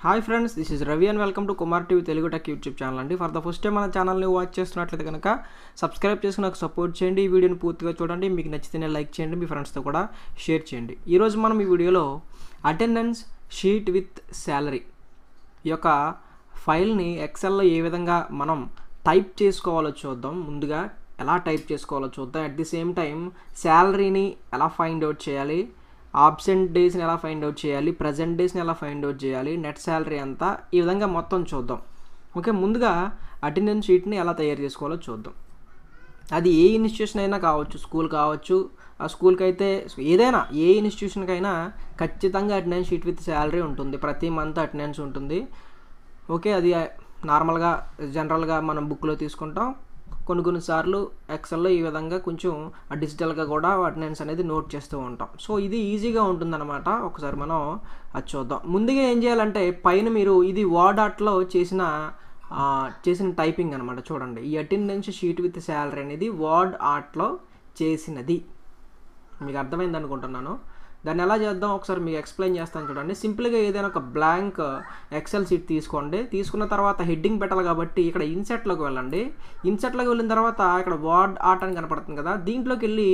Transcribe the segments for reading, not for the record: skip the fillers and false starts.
Hi friends, this is Ravi and welcome to Kumar TV Telugu tech YouTube channel అండి. For the first time మన ఛానల్ని watch చేస్తున్నట్లయితే కనుక subscribe చేసుకుని నాకు సపోర్ట్ చేయండి. ఈ వీడియోని పూర్తిగా చూడండి. మీకు నచ్చితేనే లైక్ చేయండి, మీ ఫ్రెండ్స్తో కూడా షేర్ చేయండి. ఈరోజు మనం ఈ వీడియోలో అటెండెన్స్ షీట్ విత్ శాలరీ ఈ యొక్క ఫైల్ని ఎక్సెల్లో ఏ విధంగా మనం టైప్ చేసుకోవాలో చూద్దాం. ముందుగా ఎలా టైప్ చేసుకోవాలో చూద్దాం. అట్ ది సేమ్ టైం శాలరీని ఎలా ఫైండ్ అవుట్ చేయాలి, ఆబ్సెంట్ డేస్ని ఎలా ఫైండ్ అవుట్ చేయాలి, ప్రజెంట్ డేస్ని ఎలా ఫైండ్ అవుట్ చేయాలి, నెట్ శాలరీ ఎంత, ఈ విధంగా మొత్తం చూద్దాం. ఓకే, ముందుగా అటెండెన్స్ షీట్ని ఎలా తయారు చేసుకోవాలో చూద్దాం. అది ఏ ఇన్స్టిట్యూషన్ అయినా కావచ్చు, స్కూల్ కావచ్చు, ఆ స్కూల్కి అయితే ఏదైనా ఏ ఇన్స్టిట్యూషన్కైనా ఖచ్చితంగా అటెండెన్స్ షీట్ విత్ శాలరీ ఉంటుంది. ప్రతి మంత్ అటెండెన్స్ ఉంటుంది. ఓకే, అది నార్మల్గా జనరల్గా మనం బుక్లో తీసుకుంటాం. కొన్నిసార్లు ఎక్సెల్లో ఈ విధంగా కొంచెం డిజిటల్గా కూడా అటెండెన్స్ అనేది నోట్ చేస్తూ ఉంటాం. సో ఇది ఈజీగా ఉంటుందన్నమాట. ఒకసారి మనం అది చూద్దాం. ముందుగా ఏం చేయాలంటే పైన మీరు ఇది వర్డ్ ఆర్ట్లో చేసిన టైపింగ్ అనమాట. చూడండి, ఈ అటెండెన్స్ షీట్ విత్ శాలరీ అనేది వర్డ్ ఆర్ట్లో చేసినది. మీకు అర్థమైంది అనుకుంటున్నాను. దాన్ని ఎలా చేద్దాం ఒకసారి మీకు ఎక్స్ప్లెయిన్ చేస్తాను. చూడండి, సింపుల్గా ఏదైనా ఒక బ్లాంక్ ఎక్సెల్ షీట్ తీసుకోండి. తీసుకున్న తర్వాత హెడ్డింగ్ పెట్టాలి కాబట్టి ఇక్కడ ఇన్సెట్లోకి వెళ్ళండి. ఇన్సెట్లోకి వెళ్ళిన తర్వాత ఇక్కడ వర్డ్ ఆర్ట్ అని కనపడుతుంది కదా, దీంట్లోకి వెళ్ళి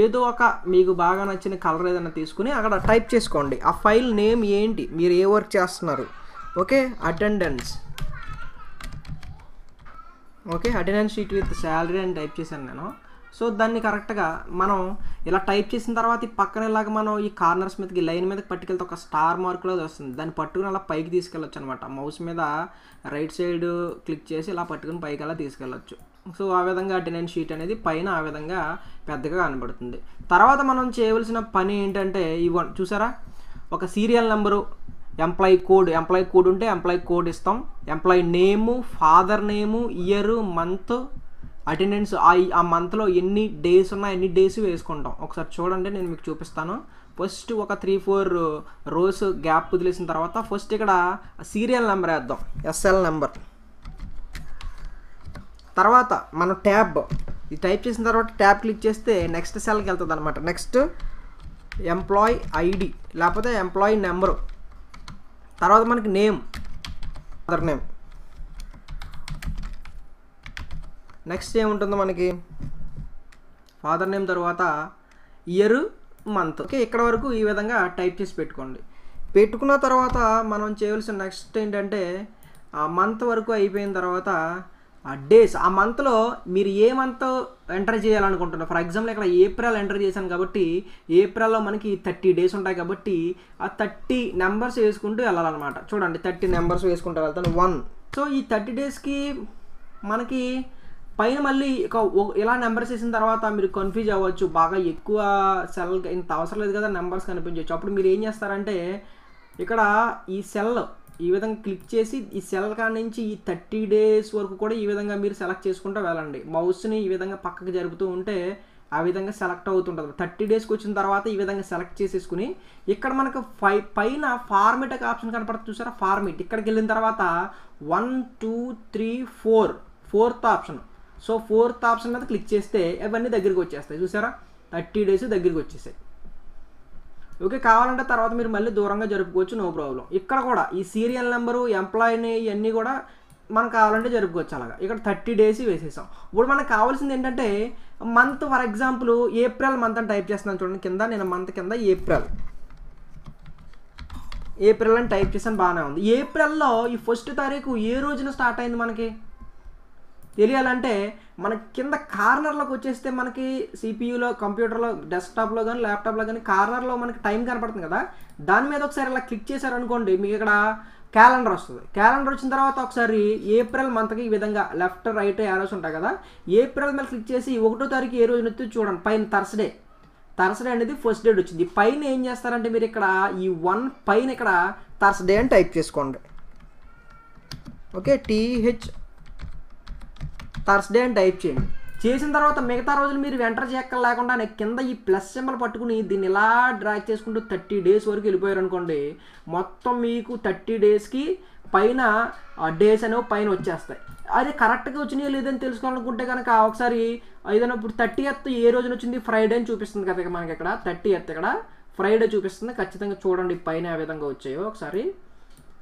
ఏదో ఒక మీకు బాగా నచ్చిన కలర్ ఏదైనా తీసుకుని అక్కడ టైప్ చేసుకోండి. ఆ ఫైల్ నేమ్ ఏంటి, మీరు ఏ వర్క్ చేస్తున్నారు. Okay, attendance sheet with salary అని టైప్ చేశాను నేను. సో దాన్ని కరెక్ట్గా మనం ఇలా టైప్ చేసిన తర్వాత ఈ పక్కన ఇలాగ మనం ఈ కార్నర్స్ మీదకి లైన్ మీదకి పట్టుకెళ్తే ఒక స్టార్ మార్క్లో వస్తుంది. దాన్ని పట్టుకుని అలా పైకి తీసుకెళ్ళొచ్చు అనమాట. మౌస్ మీద రైట్ సైడ్ క్లిక్ చేసి ఇలా పట్టుకుని పైకి అలా తీసుకెళ్ళొచ్చు. సో ఆ విధంగా అటెండెన్స్ షీట్ అనేది పైన ఆ విధంగా పెద్దగా కనబడుతుంది. తర్వాత మనం చేయవలసిన పని ఏంటంటే ఇవ్వండి, చూసారా, ఒక సీరియల్ నెంబరు, ఎంప్లాయీ కోడ్ ఉంటే ఎంప్లాయీ కోడ్ ఇస్తాం, ఎంప్లాయీ నేము, father name, year, month, attendance ఆ మంత్లో ఎన్ని డేస్ ఉన్నా ఎన్ని డేస్ వేసుకుంటాం. ఒకసారి చూడండి, నేను మీకు చూపిస్తాను. ఫస్ట్ ఒక 3-4 రోస్ గ్యాప్ వదిలేసిన తర్వాత ఫస్ట్ ఇక్కడ సీరియల్ నెంబర్ వేద్దాం, ఎస్ఎల్ నెంబర్. తర్వాత మనం ట్యాబ్ ఇది టైప్ చేసిన తర్వాత ట్యాబ్ క్లిక్ చేస్తే నెక్స్ట్ సెల్కి వెళ్తుంది అనమాట. నెక్స్ట్ ఎంప్లాయీ ఐడి లేకపోతే ఎంప్లాయీ నెంబరు. తర్వాత మనకి నేమ్, ఫాదర్ నేమ్. నెక్స్ట్ ఏముంటుందో మనకి ఫాదర్ నేమ్ తర్వాత ఇయర్, మంత్. ఓకే, ఇక్కడ వరకు ఈ విధంగా టైప్ చేసి పెట్టుకోండి. పెట్టుకున్న తర్వాత మనం చేయవలసిన నెక్స్ట్ ఏంటంటే ఆ మంత్ వరకు అయిపోయిన తర్వాత ఆ డేస్, ఆ మంత్లో మీరు ఏ మంత్ ఎంటర్ చేయాలనుకుంటున్నారు. ఫర్ ఎగ్జాంపుల్ ఇక్కడ ఏప్రిల్ ఎంటర్ చేశాను కాబట్టి ఏప్రిల్లో మనకి 30 డేస్ ఉంటాయి కాబట్టి ఆ 30 నెంబర్స్ వేసుకుంటూ వెళ్ళాలన్నమాట. చూడండి, 30 నెంబర్స్ వేసుకుంటూ వెళ్తాను 1. సో ఈ 30 డేస్కి మనకి పైన మళ్ళీ ఇలా నెంబర్స్ వేసిన తర్వాత మీరు కన్ఫ్యూజ్ అవ్వచ్చు. బాగా ఎక్కువ సెల్ ఇంత అవసరం లేదు కదా, నెంబర్స్ కనిపించవచ్చు. అప్పుడు మీరు ఏం చేస్తారంటే ఇక్కడ ఈ సెల్ ఈ విధంగా క్లిక్ చేసి ఈ సెల్ కాడ నుంచి ఈ 30 డేస్ వరకు కూడా ఈ విధంగా మీరు సెలెక్ట్ చేసుకుంటూ వెళ్ళండి. మౌస్ని ఈ విధంగా పక్కకి జరుపుతూ ఉంటే ఆ విధంగా సెలెక్ట్ అవుతుంటుంది. 30 డేస్కి వచ్చిన తర్వాత ఈ విధంగా సెలెక్ట్ చేసేసుకుని ఇక్కడ మనకు పైన ఫార్మేట్ ఒక ఆప్షన్ కనపడుతుంది, చూసారా, ఫార్మేట్. ఇక్కడికి వెళ్ళిన తర్వాత 1 2 3 4 4th option. So 4th option మీద క్లిక్ చేస్తే అవన్నీ దగ్గరికి వచ్చేస్తాయి. చూసారా, 30 డేస్ దగ్గరికి వచ్చేసాయి. ఓకే, కావాలంటే తర్వాత మీరు మళ్ళీ దూరంగా జరుపుకోవచ్చు, నో ప్రాబ్లం. ఇక్కడ కూడా ఈ సీరియల్ నెంబరు, ఎంప్లాయీని ఇవన్నీ కూడా మనం కావాలంటే జరుపుకోవచ్చు. అలాగా ఇక్కడ 30 డేస్ వేసేసాం. ఇప్పుడు మనకు కావాల్సింది ఏంటంటే month. For example April month అని టైప్ చేస్తున్నాను. చూడండి, కింద నేను మంత్ కింద ఏప్రిల్ అని టైప్ చేసాను, బాగానే ఉంది. ఏప్రిల్లో ఈ 1st తారీఖు ఏ రోజున స్టార్ట్ అయింది మనకి తెలియాలంటే మనకి కింద కార్నర్లోకి వచ్చేస్తే మనకి సిపియూలో, కంప్యూటర్లో, డెస్క్టాప్లో కానీ ల్యాప్టాప్లో కానీ కార్నర్లో మనకి టైం కనపడుతుంది కదా, దాని మీద ఒకసారి ఇలా క్లిక్ చేశారనుకోండి మీకు ఇక్కడ క్యాలెండర్ వస్తుంది. క్యాలెండర్ వచ్చిన తర్వాత ఒకసారి ఏప్రిల్ మంత్కి ఈ విధంగా లెఫ్ట్ రైట్ యారోస్ ఉంటాయి కదా, ఏప్రిల్ మీద క్లిక్ చేసి 1వ తారీఖు ఏ రోజున వచ్చి చూడండి. పైన థర్స్డే అనేది ఫస్ట్ డేట్ వచ్చింది. పైన ఏం చేస్తారంటే మీరు ఇక్కడ ఈ 1 పైన ఇక్కడ థర్స్డే అని టైప్ చేసుకోండి. ఓకే, థర్స్డే అని టైప్ చేయండి. చేసిన తర్వాత మిగతా రోజులు మీరు ఎంటర్ చేయక్కర్ లేకుండా కింద ఈ ప్లస్ సింబల్ పట్టుకుని దీన్ని ఇలా డ్రాగ్ చేసుకుంటూ 30 డేస్ వరకు వెళ్ళిపోయారు అనుకోండి, మొత్తం మీకు 30 డేస్కి పైన డేస్ అనేవి పైన వచ్చేస్తాయి. అది కరెక్ట్గా వచ్చినాయో లేదని తెలుసుకోవాలనుకుంటే కనుక ఒకసారి ఏదైనా ఇప్పుడు 30th ఏ రోజున వచ్చింది, ఫ్రైడే అని చూపిస్తుంది కదా మనకి. ఇక్కడ 30th ఇక్కడ ఫ్రైడే చూపిస్తుంది. ఖచ్చితంగా చూడండి పైన ఏ విధంగా వచ్చాయో ఒకసారి.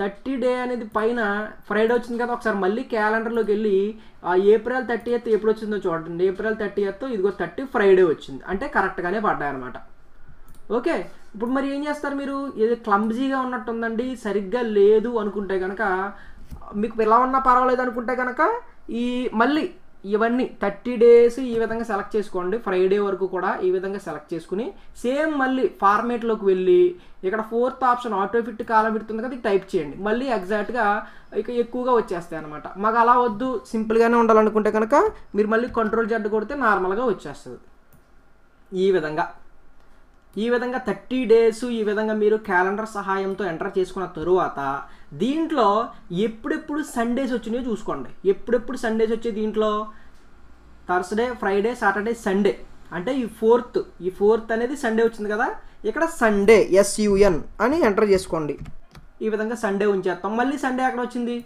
30 డే అనేది పైన ఫ్రైడే వచ్చింది కదా, ఒకసారి మళ్ళీ క్యాలెండర్లోకి వెళ్ళి ఏప్రిల్ 30th ఎప్పుడు వచ్చిందో చూడండి. ఏప్రిల్ 30th ఇదిగో 30 ఫ్రైడే వచ్చింది, అంటే కరెక్ట్గానే పడ్డాయి అనమాట. ఓకే, ఇప్పుడు మరి ఏం చేస్తారు మీరు? ఇది క్లమ్జీగా ఉన్నట్టుందండి, సరిగ్గా లేదు అనుకుంటే కనుక, మీకు ఎలా ఉన్నా పర్వాలేదు అనుకుంటే కనుక ఈ మళ్ళీ ఇవన్నీ 30 days ఈ విధంగా సెలెక్ట్ చేసుకోండి. ఫ్రైడే వరకు కూడా ఈ విధంగా సెలెక్ట్ చేసుకుని సేమ్ మళ్ళీ ఫార్మేట్లోకి వెళ్ళి ఇక్కడ 4th ఆప్షన్ ఆటో ఫిట్ కాలం పెడుతుంది కదా, టైప్ చేయండి. మళ్ళీ ఎగ్జాక్ట్గా ఇక ఎక్కువగా వచ్చేస్తాయి అనమాట. మాకు అలా వద్దు, సింపుల్గానే ఉండాలనుకుంటే కనుక మీరు మళ్ళీ Ctrl+Z కొడితే నార్మల్గా వచ్చేస్తుంది. ఈ విధంగా 30 days ఈ విధంగా మీరు క్యాలెండర్ సహాయంతో ఎంటర్ చేసుకున్న తరువాత దీంట్లో ఎప్పుడెప్పుడు సండేస్ వచ్చినాయో చూసుకోండి. ఎప్పుడెప్పుడు సండేస్ వచ్చే దీంట్లో థర్స్డే, ఫ్రైడే, సాటర్డే, సండే, అంటే ఈ ఫోర్త్ అనేది సండే వచ్చింది కదా, ఇక్కడ సండే SUN అని ఎంటర్ చేసుకోండి. ఈ విధంగా సండే ఉంచేస్తాం. మళ్ళీ సండే ఎక్కడ వచ్చింది?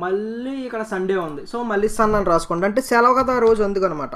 మళ్ళీ ఇక్కడ సండే ఉంది. సో మళ్ళీ సన్ అని రాసుకోండి, అంటే సెలవు కదా రోజు, అందుకనమాట.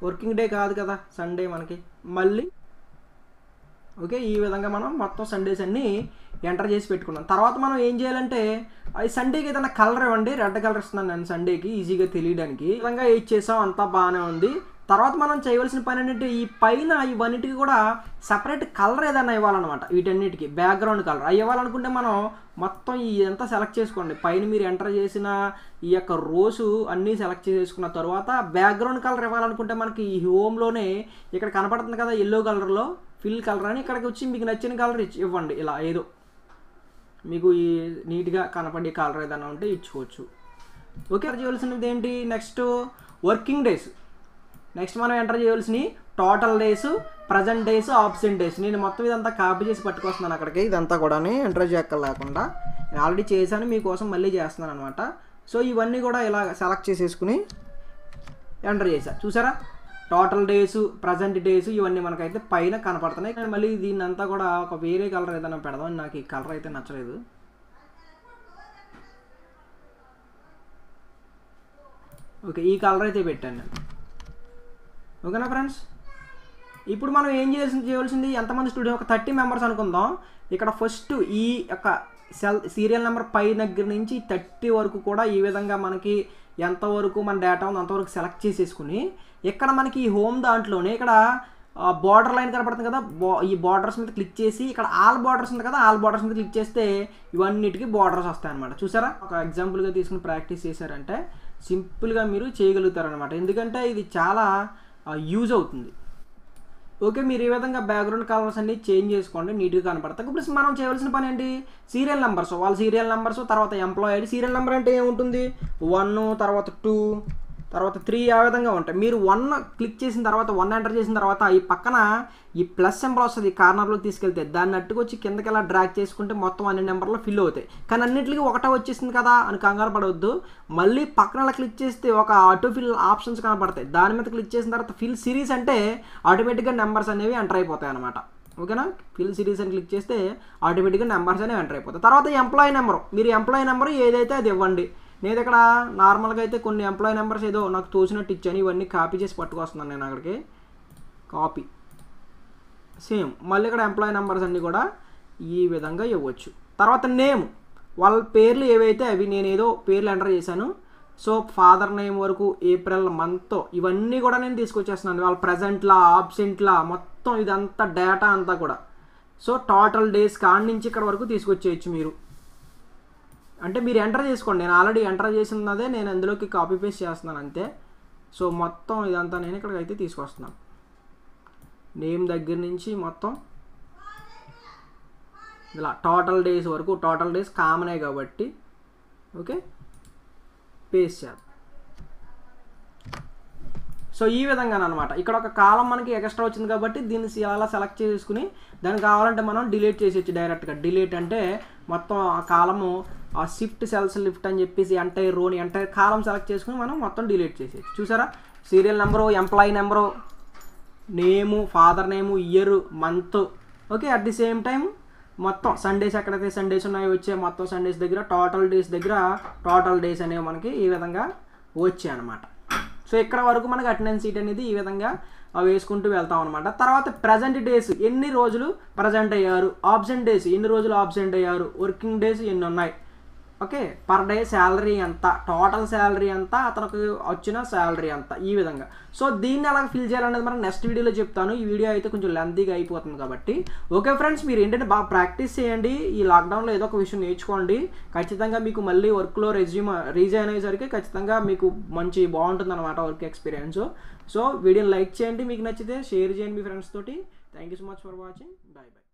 వర్కింగ్ డే కాదు కదా సండే మనకి. మళ్ళీ ఓకే, ఈ విధంగా మనం మొత్తం సండేస్ అన్నీ ఎంటర్ చేసి పెట్టుకున్నాం. తర్వాత మనం ఏం చేయాలంటే ఈ సండేకి ఏదైనా కలర్ ఇవ్వండి. రెడ్ కలర్ ఇస్తున్నాను నేను సండేకి, ఈజీగా తెలియడానికి. ఈ విధంగా ఇచ్చేసాం, అంతా బాగానే ఉంది. తర్వాత మనం చేయవలసిన పని ఏంటంటే ఈ పైన ఇవన్నిటికి కూడా సపరేట్ కలర్ ఏదైనా ఇవ్వాలన్నమాట. వీటన్నిటికీ బ్యాక్గ్రౌండ్ కలర్ అవి ఇవ్వాలనుకుంటే మనం మొత్తం ఇదంతా సెలెక్ట్ చేసుకోండి. పైన మీరు ఎంటర్ చేసిన ఈ యొక్క రోసు అన్నీ సెలెక్ట్ చేసుకున్న తర్వాత బ్యాక్గ్రౌండ్ కలర్ ఇవ్వాలనుకుంటే మనకి ఈ హోమ్లోనే ఇక్కడ కనపడుతుంది కదా ఎల్లో కలర్లో ఫిల్ కలర్ అని, ఇక్కడికి వచ్చి మీకు నచ్చిన కలర్ ఇవ్వండి. ఇలా ఏదో మీకు ఈ నీట్గా కనపడే కలర్ ఏదైనా ఉంటే ఇచ్చుకోవచ్చు. ఓకే, చేయవలసినది ఏంటి? Next working days. నెక్స్ట్ మనం ఎంటర్ చేయవలసినవి total days, present days, absent days. నేను మొత్తం ఇదంతా కాపీ చేసి పట్టుకొస్తున్నాను అక్కడికి. ఇదంతా కూడా ఎంటర్ చేయక్కర్లేకుండా నేను ఆల్రెడీ చేశాను, మీకోసం మళ్ళీ చేస్తున్నాను అనమాట. సో ఇవన్నీ కూడా ఇలా సెలెక్ట్ చేసేసుకుని ఎంటర్ చేశా. చూసారా, టోటల్ డేస్, ప్రజెంట్ డేస్ ఇవన్నీ మనకైతే పైన కనపడుతున్నాయి. కానీ మళ్ళీ దీన్ని అంతా కూడా ఒక వేరే కలర్ ఏదైనా పెడదాం. నాకు ఈ కలర్ అయితే నచ్చలేదు. ఓకే, ఈ కలర్ అయితే పెట్టాను నేను. ఓకేనా ఫ్రెండ్స్? ఇప్పుడు మనం ఏం చేయవలసింది, ఎంతమంది స్టూడెంట్, ఒక 30 members అనుకుందాం. ఇక్కడ ఫస్ట్ ఈ యొక్క సీరియల్ నెంబర్ పై దగ్గర నుంచి 30 వరకు కూడా ఈ విధంగా మనకి ఎంతవరకు మన డేటా ఉందో అంతవరకు సెలెక్ట్ చేసేసుకుని ఇక్కడ మనకి ఈ హోమ్ దాంట్లోనే ఇక్కడ బార్డర్ లైన్ కనపడుతుంది కదా, ఈ బార్డర్స్ మీద క్లిక్ చేసి ఇక్కడ ఆల్ బార్డర్స్ ఉంది కదా, ఆల్ బార్డర్స్ మీద క్లిక్ చేస్తే ఇవన్నిటికీ బార్డర్స్ వస్తాయి అనమాట. చూసారా, ఒక ఎగ్జాంపుల్గా తీసుకుని ప్రాక్టీస్ చేశారంటే సింపుల్గా మీరు చేయగలుగుతారనమాట. ఎందుకంటే ఇది చాలా యూజ్ అవుతుంది. ఓకే, మీరు ఈ విధంగా బ్యాక్గ్రౌండ్ కలర్స్ అన్ని చేంజ్ చేసుకోండి, నీట్గా కనపడతాయి. ఇప్పుడు మనం చేయవలసిన పని ఏంటి? సీరియల్ నెంబర్స్, వాళ్ళ సీరియల్ నెంబర్స్, తర్వాత ఎంప్లాయీ ఐడి. సీరియల్ నెంబర్ అంటే ఏముంటుంది? 1, తర్వాత 2, తర్వాత 3 ఆ విధంగా ఉంటాయి. మీరు 1 క్లిక్ చేసిన తర్వాత 1 ఎంటర్ చేసిన తర్వాత ఈ పక్కన ఈ ప్లస్ సింబల్ వస్తుంది, కార్నర్లోకి తీసుకెళ్తే దాన్ని అట్టుకొచ్చి కిందకి ఎలా డ్రాగ్ చేసుకుంటే మొత్తం అన్ని నెంబర్లో ఫిల్ అవుతాయి. కానీ అన్నింటికి ఒకటే వచ్చేసింది కదా అని కంగారు పడవద్దు. మళ్ళీ పక్కన అలా క్లిక్ చేస్తే ఒక ఆటో ఫిల్ ఆప్షన్స్ కనపడతాయి. దాని మీద క్లిక్ చేసిన తర్వాత ఫిల్ సిరీస్ అంటే ఆటోమేటిక్గా నెంబర్స్ అనేవి ఎంటర్ అయిపోతాయి అనమాట. ఓకేనా, ఫిల్ సిరీస్ అని క్లిక్ చేస్తే ఆటోమేటిక్గా నెంబర్స్ అనేవి ఎంటర్ అయిపోతాయి. తర్వాత ఎంప్లాయీ నెంబరు, మీరు ఎంప్లాయీ నెంబరు ఏదైతే అది ఇవ్వండి. నేను ఇక్కడ నార్మల్గా అయితే కొన్ని ఎంప్లాయీ నెంబర్స్ ఏదో నాకు తోచినట్టు ఇచ్చాను, ఇవన్నీ కాపీ చేసి పట్టుకొస్తున్నాను నేను అక్కడికి. కాపీ సేమ్ మళ్ళీ ఇక్కడ ఎంప్లాయీ నెంబర్స్ అన్నీ కూడా ఈ విధంగా ఇవ్వచ్చు. తర్వాత నేమ్, వాళ్ళ పేర్లు ఏవైతే అవి నేను ఏదో పేర్లు ఎంటర్ చేశాను. సో ఫాదర్ నేమ్ వరకు ఏప్రిల్ మంత్ ఇవన్నీ కూడా నేను తీసుకొచ్చేస్తున్నాను. వాళ్ళ ప్రజెంట్లా, ఆబ్సెంట్లా, మొత్తం ఇదంతా డేటా అంతా కూడా. సో టోటల్ డేస్ కాడి నుంచి ఇక్కడ వరకు తీసుకొచ్చేయచ్చు మీరు. అంటే మీరు ఎంటర్ చేసుకోండి, నేను ఆల్రెడీ ఎంటర్ చేసినదే నేను అందులోకి కాపీ పేస్ట్ చేస్తున్నాను అంతే. సో మొత్తం ఇదంతా నేను ఇక్కడికైతే తీసుకొస్తున్నాను. నేమ్ దగ్గర నుంచి మొత్తం ఇలా టోటల్ డేస్ వరకు, టోటల్ డేస్ కామనే కాబట్టి ఓకే పేస్ట్ చేద్దాం. సో ఈ విధంగా అనమాట. ఇక్కడ ఒక కాలం మనకి ఎక్స్ట్రా వచ్చింది కాబట్టి దీన్ని అలా సెలెక్ట్ చేసుకుని దానికి కావాలంటే మనం డిలీట్ చేసేయచ్చు డైరెక్ట్గా. డిలీట్ అంటే మొత్తం ఆ కాలము ఆ షిఫ్ట్ సెల్స్ లిఫ్ట్ అని చెప్పేసి ఎంటైర్ రోని ఎంటైర్ కాలం సెలెక్ట్ చేసుకుని మనం మొత్తం డిలీట్ చేసేయచ్చు. చూసారా, serial number, employee number, name, father name, year, month. Okay, at the same time మొత్తం సండేస్ ఎక్కడైతే సండేస్ ఉన్నాయో వచ్చే మొత్తం సండేస్ దగ్గర టోటల్ డేస్ దగ్గర టోటల్ డేస్ అనేవి మనకి ఈ విధంగా వచ్చాయి అన్నమాట. సో ఇక్కడ వరకు మనకు అటెండెన్స్ షీట్ అనేది ఈ విధంగా వేసుకుంటూ వెళ్తాం అనమాట. తర్వాత ప్రజెంట్ డేస్ ఎన్ని రోజులు ప్రజెంట్ అయ్యారు, ఆబ్సెంట్ డేస్ ఎన్ని రోజులు ఆబ్సెంట్ అయ్యారు, వర్కింగ్ డేస్ ఎన్ని ఉన్నాయి, ఓకే, పర్ డే శాలరీ ఎంత, టోటల్ శాలరీ ఎంత, అతనికి వచ్చిన శాలరీ ఎంత, ఈ విధంగా. సో దీన్ని ఎలా ఫిల్ చేయాలనేది మనం నెక్స్ట్ వీడియోలో చెప్తాను. ఈ వీడియో అయితే కొంచెం లెంతీగా అయిపోతుంది కాబట్టి. ఓకే ఫ్రెండ్స్, మీరు ఏంటంటే బాగా ప్రాక్టీస్ చేయండి. ఈ లాక్డౌన్లో ఏదో ఒక విషయం నేర్చుకోండి. ఖచ్చితంగా మీకు మళ్ళీ వర్క్లో రీజైన్ అయ్యేసరికి ఖచ్చితంగా మీకు మంచి బాగుంటుంది అనమాట వర్క్ ఎక్స్పీరియన్స్. సో వీడియోని లైక్ చేయండి, మీకు నచ్చితే షేర్ చేయండి మీ ఫ్రెండ్స్ తోటి. Thank you so much for watching. Bye bye.